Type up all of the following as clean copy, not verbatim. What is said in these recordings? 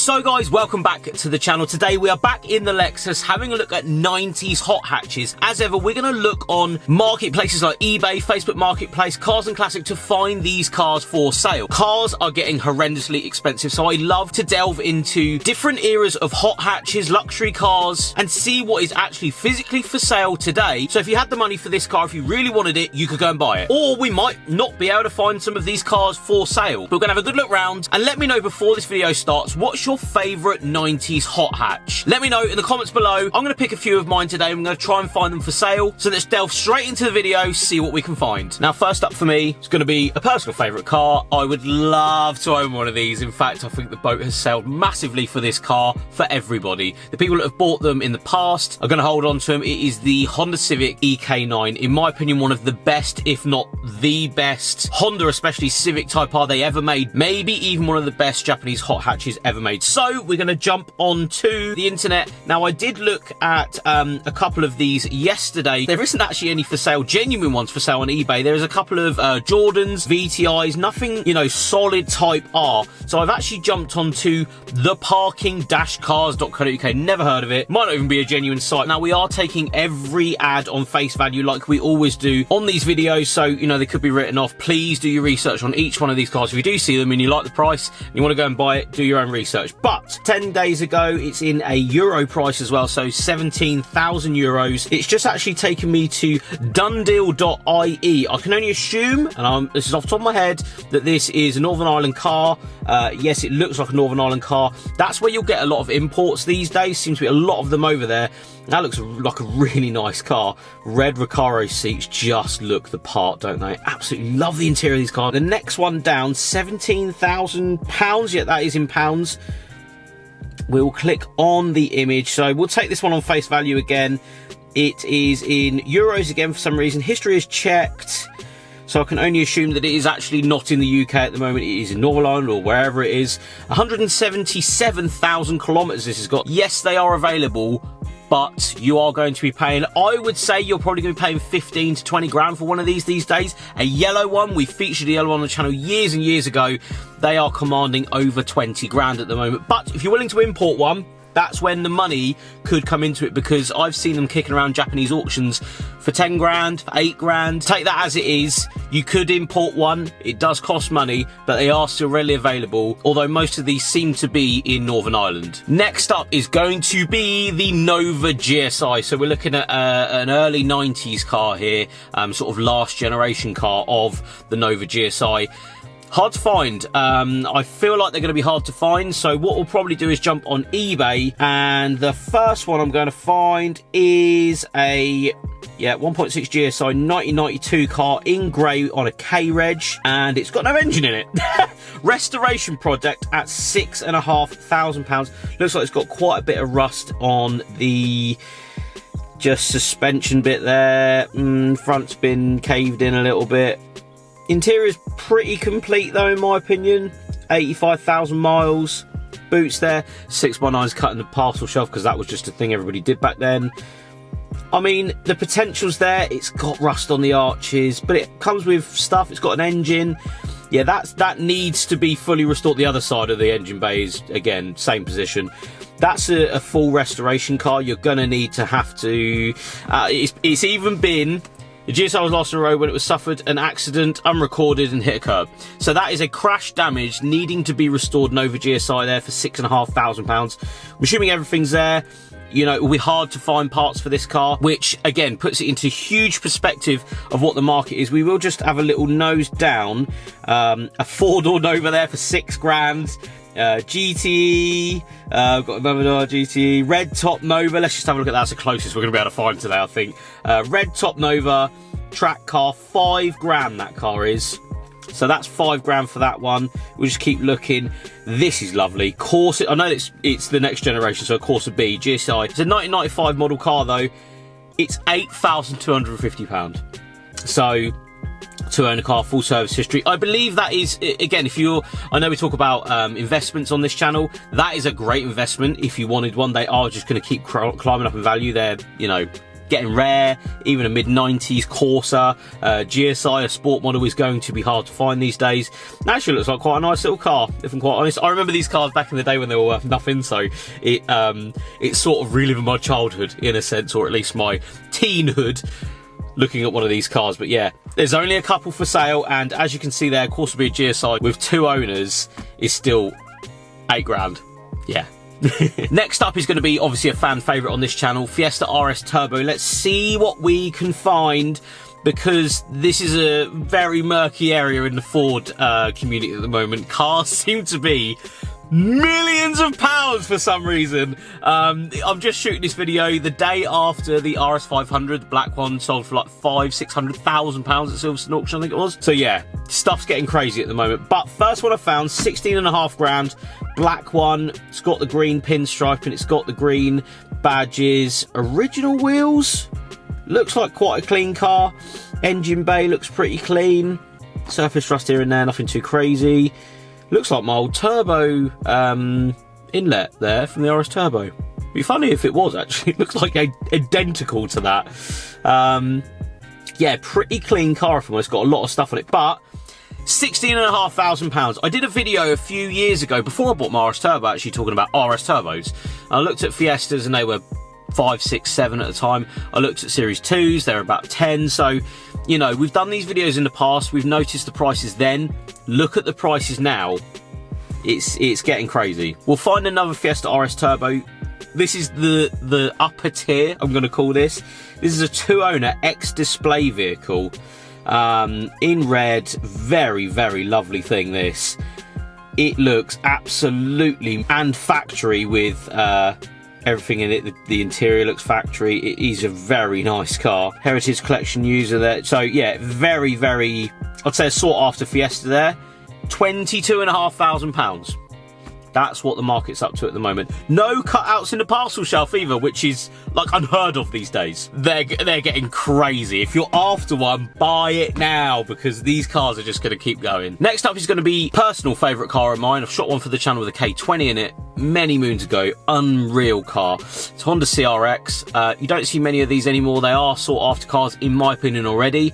So guys, welcome back to the channel. Today we are back in the Lexus having a look at 90s hot hatches. As ever, we're going to look on marketplaces like eBay, Facebook Marketplace, Cars and Classic to find these cars for sale. Cars are getting horrendously expensive, so I love to delve into different eras of hot hatches, luxury cars, and see what is actually physically for sale today. So if you had the money for this car, if you really wanted it, you could go and buy it. Or we might not be able to find some of these cars for sale. But we're going to have a good look round, and let me know before this video starts, what's your favourite 90s hot hatch? Let me know in the comments below. I'm going to pick a few of mine today. I'm going to try and find them for sale. So let's delve straight into the video, see what we can find. Now, first up for me, it's going to be a personal favourite car. I would love to own one of these. In fact, I think the boat has sailed massively for this car for everybody. The people that have bought them in the past are going to hold on to them. It is the Honda Civic EK9. In my opinion, one of the best, if not the best, Honda, especially Civic type car they ever made. Maybe even one of the best Japanese hot hatches ever made. So we're going to jump onto the internet. Now, I did look at a couple of these yesterday. There isn't actually any for sale, genuine ones for sale on eBay. There's a couple of Jordans, VTIs, nothing, you know, solid type R. So I've actually jumped onto theparking-cars.co.uk. Never heard of it. Might not even be a genuine site. Now, we are taking every ad on face value like we always do on these videos. So, you know, they could be written off. Please do your research on each one of these cars. If you do see them and you like the price and you want to go and buy it, do your own research. But 10 days ago, it's in a euro price as well, so 17,000 euros. It's just actually taken me to donedeal.ie. I can only assume, and this is off the top of my head, that this is a Northern Ireland car. Yes, it looks like a Northern Ireland car. That's where you'll get a lot of imports these days. Seems to be a lot of them over there. That looks like a really nice car. Red Recaro seats just look the part, don't they? Absolutely love the interior of these cars. The next one down, £17,000. Yeah, that is in pounds. We'll click on the image. So we'll take this one on face value again. It is in euros again for some reason. History is checked. So I can only assume that it is actually not in the UK at the moment. It is in Northern Ireland or wherever it is. 177,000 kilometres this has got. Yes, they are available, but you are going to be paying, I would say you're probably going to be paying 15 to 20 grand for one of these days. A yellow one, we featured a yellow one on the channel years and years ago. They are commanding over 20 grand at the moment. But if you're willing to import one, that's when the money could come into it, because I've seen them kicking around Japanese auctions for 10 grand, for 8 grand. Take that as it is. You could import one. It does cost money, but they are still readily available, although most of these seem to be in Northern Ireland. Next up is going to be the Nova GSI. So we're looking at an early 90s car here, sort of last generation car of the Nova GSI. Hard to find. I feel like they're going to be hard to find, so what we'll probably do is jump on eBay, and the first one I'm going to find is a 1.6 GSI 1992 car in grey on a K-Reg, and it's got no engine in it. Restoration project at £6,500. Looks like it's got quite a bit of rust on the just suspension bit there. Front's been caved in a little bit. Interior is pretty complete though, in my opinion. 85,000 miles. Boots there. 6x9's cut in the parcel shelf because that was just a thing everybody did back then. I mean, the potential's there. It's got rust on the arches, but it comes with stuff. It's got an engine. Yeah, that needs to be fully restored. The other side of the engine bay is, again, same position. That's a full restoration car. You're going to need to have to... it's even been... The GSI was last on the road when it was suffered an accident, unrecorded, and hit a curb. So that is a crash damage needing to be restored Nova GSI there for £6,500. I'm assuming everything's there. You know, it will be hard to find parts for this car, which, again, puts it into huge perspective of what the market is. We will just have a little nose down. A four-door Nova there for 6 grand. GTE, got another GTE, red top Nova. Let's just have a look at that. That's the closest we're going to be able to find today, I think. Red top Nova, track car, 5 grand that car is. So that's 5 grand for that one. We'll just keep looking. This is lovely. Corsa, I know it's the next generation, so a Corsa B, GSI. It's a 1995 model car though. It's £8,250. So... to own a car, full service history. I believe that is, again, if you're, I know we talk about investments on this channel, that is a great investment. If you wanted one, they are just going to keep climbing up in value. They're, you know, getting rare. Even a mid-90s Corsa, GSI, a sport model, is going to be hard to find these days. Actually looks like quite a nice little car, if I'm quite honest. I remember these cars back in the day when they were worth nothing, so it's sort of reliving my childhood in a sense, or at least my teenhood, looking at one of these cars. But yeah, there's only a couple for sale, and as you can see there, Corsa V GSI with 2 owners is still 8 grand. Yeah. Next up is going to be obviously a fan favourite on this channel, Fiesta RS Turbo. Let's see what we can find, because this is a very murky area in the Ford community at the moment. Cars seem to be millions of pounds for some reason. I'm just shooting this video the day after the RS 500, the black one, sold for like £600,000 at Silverstone auction, I think it was. So yeah, stuff's getting crazy at the moment. But first one I found, 16.5 grand, black one. It's got the green pinstripe and it's got the green badges. Original wheels. Looks like quite a clean car. Engine bay looks pretty clean. Surface rust here and there, nothing too crazy. Looks like my old turbo inlet there from the RS Turbo. It'd be funny if it was, actually. It looks like identical to that. Yeah, pretty clean car if I'm honest. It's got a lot of stuff on it, but £16,500. I did a video a few years ago, before I bought my RS Turbo, actually talking about RS Turbos. I looked at Fiestas and they were 5, 6, 7 at the time. I looked at Series 2s, they're about 10. So, you know, we've done these videos in the past. We've noticed the prices then. Look at the prices now. It's getting crazy. We'll find another Fiesta RS Turbo. This is the upper tier, I'm going to call this. This is a 2-owner X-Display vehicle. In red. Very, very lovely thing, this. It looks absolutely and factory with everything in it. The interior looks factory. It is a very nice car. Heritage Collection user there. So yeah, very, very, I'd say a sought after Fiesta there. £22,500. That's what the market's up to at the moment. No cutouts in the parcel shelf either, which is like unheard of these days. They're getting crazy. If you're after one, buy it now, because these cars are just going to keep going. Next up is going to be personal favourite car of mine. I've shot one for the channel with a K20 in it many moons ago. Unreal car. It's Honda CRX. You don't see many of these anymore. They are sought after cars, in my opinion, already.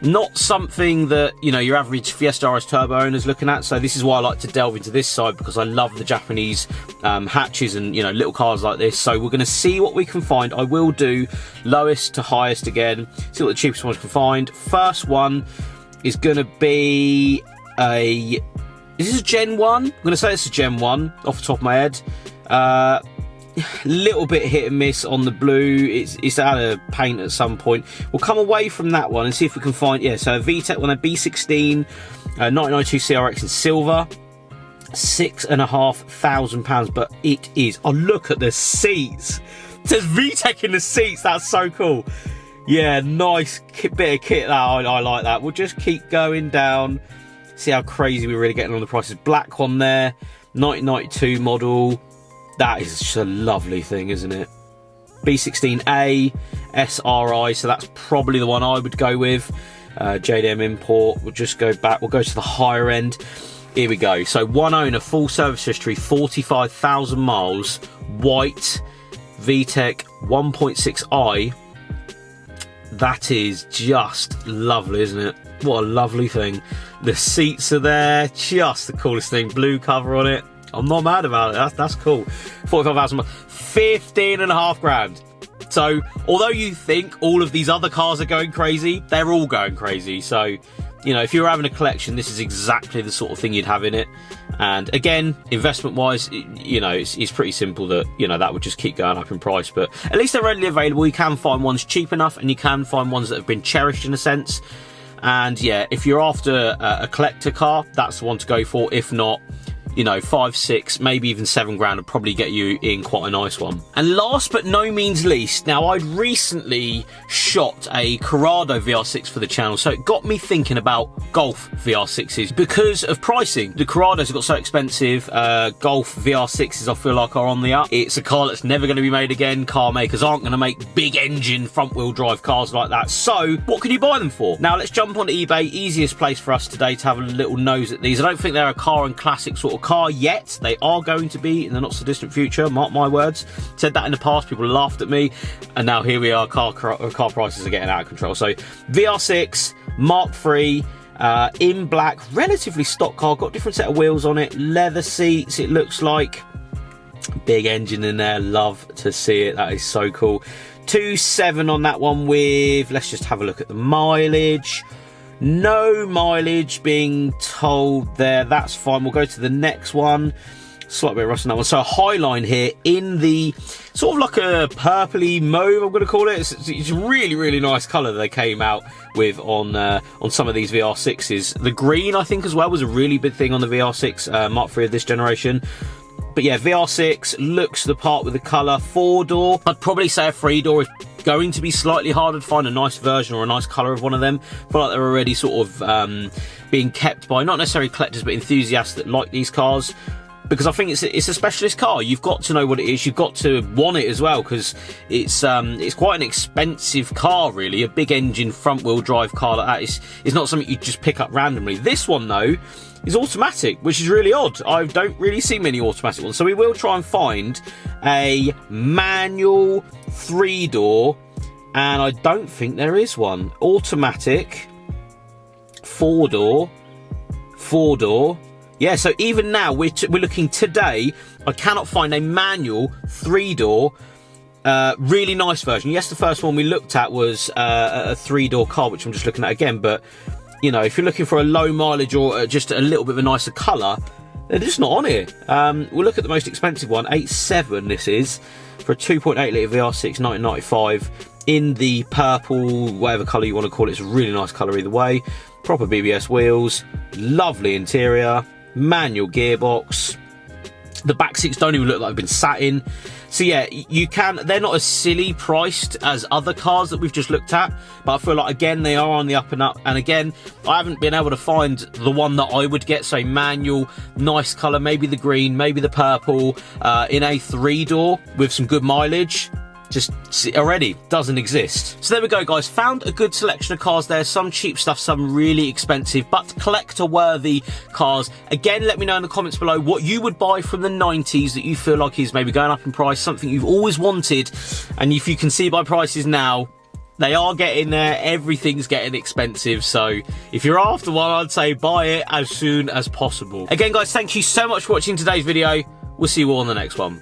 Not something that, you know, your average Fiesta RS Turbo owner's looking at, so this is why I like to delve into this side, because I love the Japanese hatches and, you know, little cars like this. So we're going to see what we can find. I will do lowest to highest again, see what the cheapest ones can find. First one is going to be a... Is this a Gen 1? I'm going to say it's a Gen 1 off the top of my head. Little bit hit and miss on the blue. It's out of paint at some point. We'll come away from that one and see if we can find, yeah, so a VTEC one, a B16 1992 CRX in silver, £6,500. But it is, oh, look at the seats. It says VTEC in the seats. That's so cool. Yeah, nice bit of kit. That I like that. We'll just keep going down, see how crazy we're really getting on the prices. Black one there, 1992 model. That is just a lovely thing, isn't it? B16A SRI, so that's probably the one I would go with. JDM import. We'll just go back. We'll go to the higher end. Here we go. So one owner, full service history, 45,000 miles, white, VTEC 1.6i. That is just lovely, isn't it? What a lovely thing. The seats are there, just the coolest thing. Blue cover on it. I'm not mad about it. That's cool. 45,000, 15.5 grand. So, although you think all of these other cars are going crazy, they're all going crazy. So, you know, if you're having a collection, this is exactly the sort of thing you'd have in it. And again, investment-wise, you know, it's pretty simple that, you know, that would just keep going up in price. But at least they're readily available. You can find ones cheap enough, and you can find ones that have been cherished in a sense. And yeah, if you're after a collector car, that's the one to go for. If not, you know, 5, 6, maybe even 7 grand would probably get you in quite a nice one. And last but no means least, now I'd recently shot a Corrado VR6 for the channel, so it got me thinking about Golf VR6s because of pricing. The Corrados have got so expensive. Golf VR6s, I feel like, are on the up. It's a car that's never going to be made again. Car makers aren't going to make big engine front wheel drive cars like that. So what can you buy them for? Now let's jump on eBay. Easiest place for us today to have a little nose at these. I don't think they're a car and classic sort of car yet. They are going to be in the not so distant future, mark my words. Said that in the past, people laughed at me, and now here we are, car prices are getting out of control. So VR6 Mark III, in black, relatively stock car, got a different set of wheels on it, leather seats, it looks like. Big engine in there, love to see it, that is so cool. 2.7 on that one with, let's just have a look at the mileage. No mileage being told there, that's fine. We'll go to the next one. Slight bit of rust on that one. So a Highline here in the sort of like a purpley mauve, I'm going to call it. It's a really, really nice colour that they came out with on some of these VR6s. The green, I think, as well, was a really big thing on the VR6 Mark III of this generation. But yeah, VR6 looks the part with the colour. 4-door. I'd probably say a 3-door is going to be slightly harder to find a nice version or a nice colour of one of them. I feel like they're already sort of being kept by not necessarily collectors but enthusiasts that like these cars, because I think it's a specialist car. You've got to know what it is, you've got to want it as well, because it's quite an expensive car really. A big engine front wheel drive car like that is not something you just pick up randomly. This one though is automatic, which is really odd. I don't really see many automatic ones, so we will try and find a manual 3-door, and I don't think there is one. Automatic 4-door. Yeah, so even now we're looking today, I cannot find a manual 3-door really nice version. Yes, the first one we looked at was a 3-door car, which I'm just looking at again, but you know, if you're looking for a low mileage or just a little bit of a nicer colour, they're just not on here. We'll look at the most expensive one, 8.7 this is, for a 2.8 litre VR6 1995 in the purple, whatever colour you want to call it. It's a really nice colour either way. Proper BBS wheels, lovely interior, manual gearbox. The back seats don't even look like they've been sat in. So yeah, they're not as silly priced as other cars that we've just looked at, but I feel like, again, they are on the up and up. And again, I haven't been able to find the one that I would get, so manual, nice colour, maybe the green, maybe the purple, in a 3-door with some good mileage. Just already doesn't exist. So there we go, guys. Found a good selection of cars there. Some cheap stuff, some really expensive, but collector-worthy cars. Again, let me know in the comments below what you would buy from the 90s that you feel like is maybe going up in price, something you've always wanted. And if you can see by prices now, they are getting there. Everything's getting expensive. So if you're after one, I'd say buy it as soon as possible. Again, guys, thank you so much for watching today's video. We'll see you all on the next one.